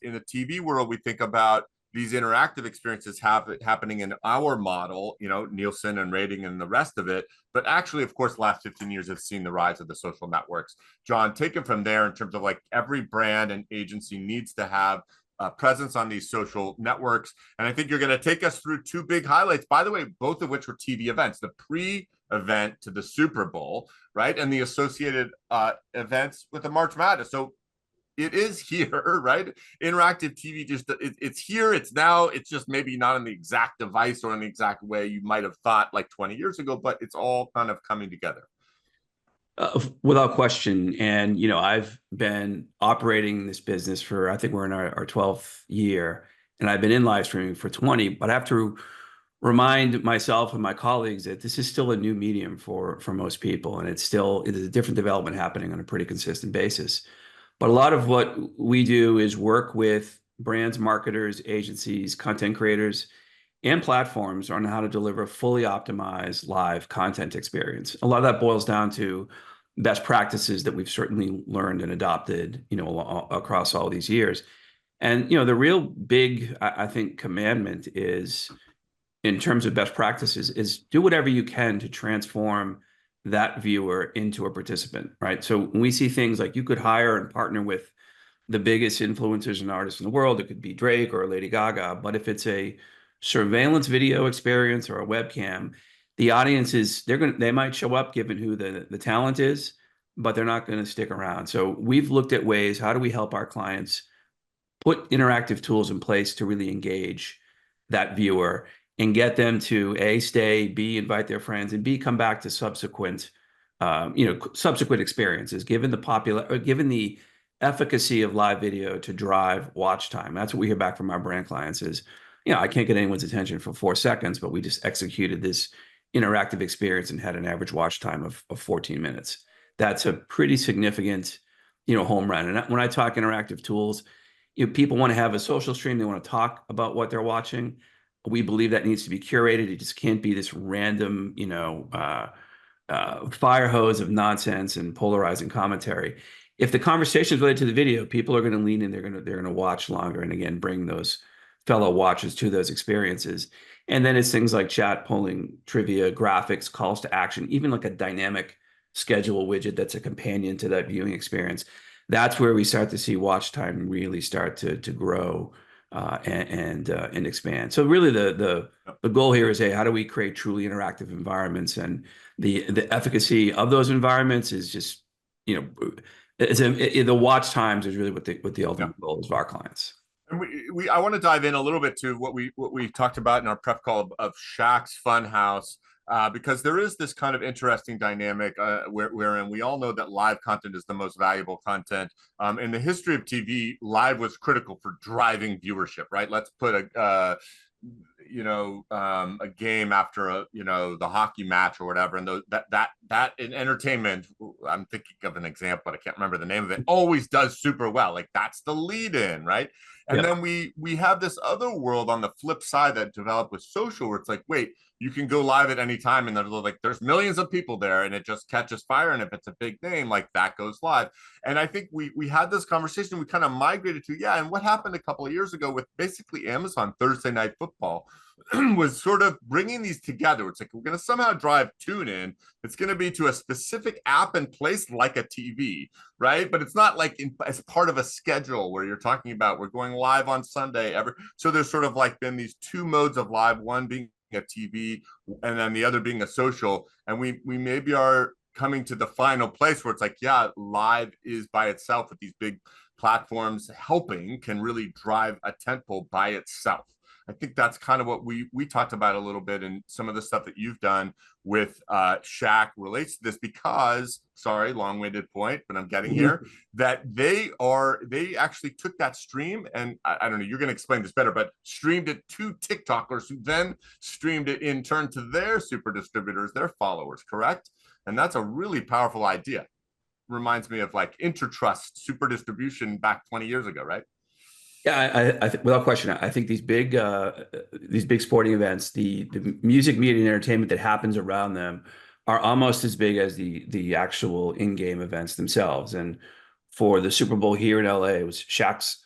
in the TV world, we think about these interactive experiences happening in our model, Nielsen and rating and the rest of it. But actually, of course, the last 15 years have seen the rise of the social networks. John, take it from there in terms of like every brand and agency needs to have a presence on these social networks. And I think you're going to take us through two big highlights, by the way, both of which were TV events, the pre-event to the Super Bowl, right? And the associated events with the March Madness. So it is here, right? Interactive TV, it's here, it's now, it's just maybe not in the exact device or in the exact way you might have thought like 20 years ago, but it's all kind of coming together. Without question. And, I've been operating this business for, I think we're in our 12th year, and I've been in live streaming for 20, but I have to remind myself and my colleagues that this is still a new medium for most people. And it is a different development happening on a pretty consistent basis. But a lot of what we do is work with brands, marketers, agencies, content creators, and platforms on how to deliver a fully optimized live content experience. A lot of that boils down to best practices that we've certainly learned and adopted, across all these years. And, the real big, I think, commandment is, in terms of best practices, is do whatever you can to transform that viewer into a participant, right? So when we see things like you could hire and partner with the biggest influencers and artists in the world, it could be Drake or Lady Gaga, but if it's a surveillance video experience or a webcam, the audience they might show up given who the talent is, but they're not going to stick around. So we've looked at ways, how do we help our clients put interactive tools in place to really engage that viewer and get them to A, stay, B, invite their friends, and B, come back to subsequent experiences, given the efficacy of live video to drive watch time. That's what we hear back from our brand clients is, I can't get anyone's attention for 4 seconds, but we just executed this interactive experience and had an average watch time of 14 minutes. That's a pretty significant, home run. And when I talk interactive tools, people want to have a social stream. They want to talk about what they're watching. We believe that needs to be curated. It just can't be this random, fire hose of nonsense and polarizing commentary. If the conversation is related to the video, people are going to lean in. They're going to watch longer, and again, bring those fellow watchers to those experiences. And then it's things like chat, polling, trivia, graphics, calls to action, even like a dynamic schedule widget that's a companion to that viewing experience. That's where we start to see watch time really start to grow. And expand. So really the goal here is, hey, how do we create truly interactive environments? And the efficacy of those environments is just, the watch times is really what the ultimate goal is of our clients. And I want to dive in a little bit to what we talked about in our prep call of Shaq's Funhouse. Because there is this kind of interesting dynamic wherein we all know that live content is the most valuable content. In the history of TV, live was critical for driving viewership, right? Let's put a game after the hockey match or whatever, and that in entertainment, I'm thinking of an example, but I can't remember the name of it, always does super well. Like that's the lead in, right? And then we have this other world on the flip side that developed with social, where it's like, wait, you can go live at any time, and there's millions of people there, and it just catches fire. And if it's a big name, like that goes live. And I think we had this conversation, we kind of migrated to, and what happened a couple of years ago with basically Amazon Thursday Night Football was sort of bringing these together. It's like, we're going to somehow drive tune in. It's going to be to a specific app and place like a TV, right? But it's not like as part of a schedule where you're talking about we're going live on Sunday. So there's sort of like been these two modes of live, one being a TV and then the other being a social. And we maybe are coming to the final place where it's like, live is by itself with these big platforms can really drive a tentpole by itself. I think that's kind of what we talked about a little bit, and some of the stuff that you've done with Shaq relates to this, because, sorry, long-winded point, but I'm getting here, that they actually took that stream, and I don't know, you're going to explain this better, but streamed it to TikTokers who then streamed it in turn to their super distributors, their followers, correct? And that's a really powerful idea. Reminds me of like Intertrust super distribution back 20 years ago, right? Yeah, I think without question, I think these big sporting events, the music, media, and entertainment that happens around them are almost as big as the actual in-game events themselves. And for the Super Bowl here in LA, it was Shaq's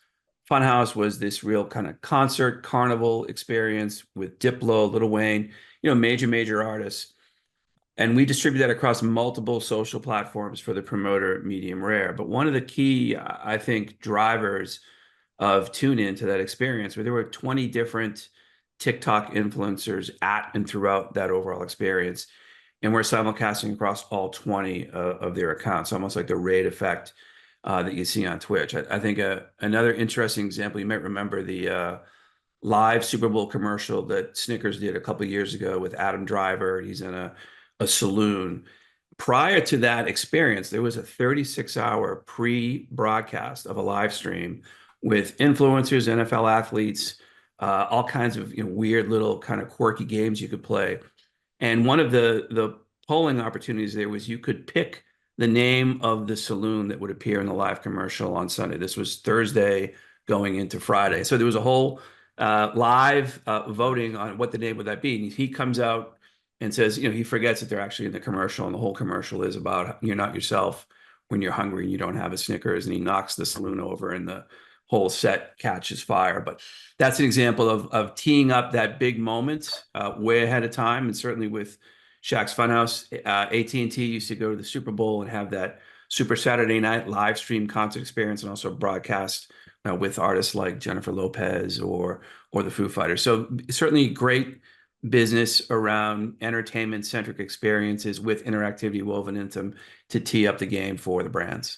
Funhouse was this real kind of concert carnival experience with Diplo, Lil Wayne, major artists. And we distribute that across multiple social platforms for the promoter medium rare. But one of the key, I think, drivers of tune in to that experience, where there were 20 different TikTok influencers at and throughout that overall experience. And we're simulcasting across all 20 of their accounts, almost like the raid effect that you see on Twitch. I think another interesting example, you might remember the live Super Bowl commercial that Snickers did a couple of years ago with Adam Driver. He's in a saloon. Prior to that experience, there was a 36-hour pre-broadcast of a live stream with influencers, NFL athletes, all kinds of weird little kind of quirky games you could play. And one of the polling opportunities there was you could pick the name of the saloon that would appear in the live commercial on Sunday. This was Thursday going into Friday. So there was a whole live voting on what the name would that be. And he comes out and says, he forgets that they're actually in the commercial, and the whole commercial is about you're not yourself when you're hungry and you don't have a Snickers, and he knocks the saloon over and the whole set catches fire. But that's an example of teeing up that big moment way ahead of time. And certainly with Shaq's Funhouse, AT&T used to go to the Super Bowl and have that Super Saturday Night live stream concert experience, and also broadcast with artists like Jennifer Lopez or the Foo Fighters. So certainly great business around entertainment-centric experiences with interactivity woven into them to tee up the game for the brands.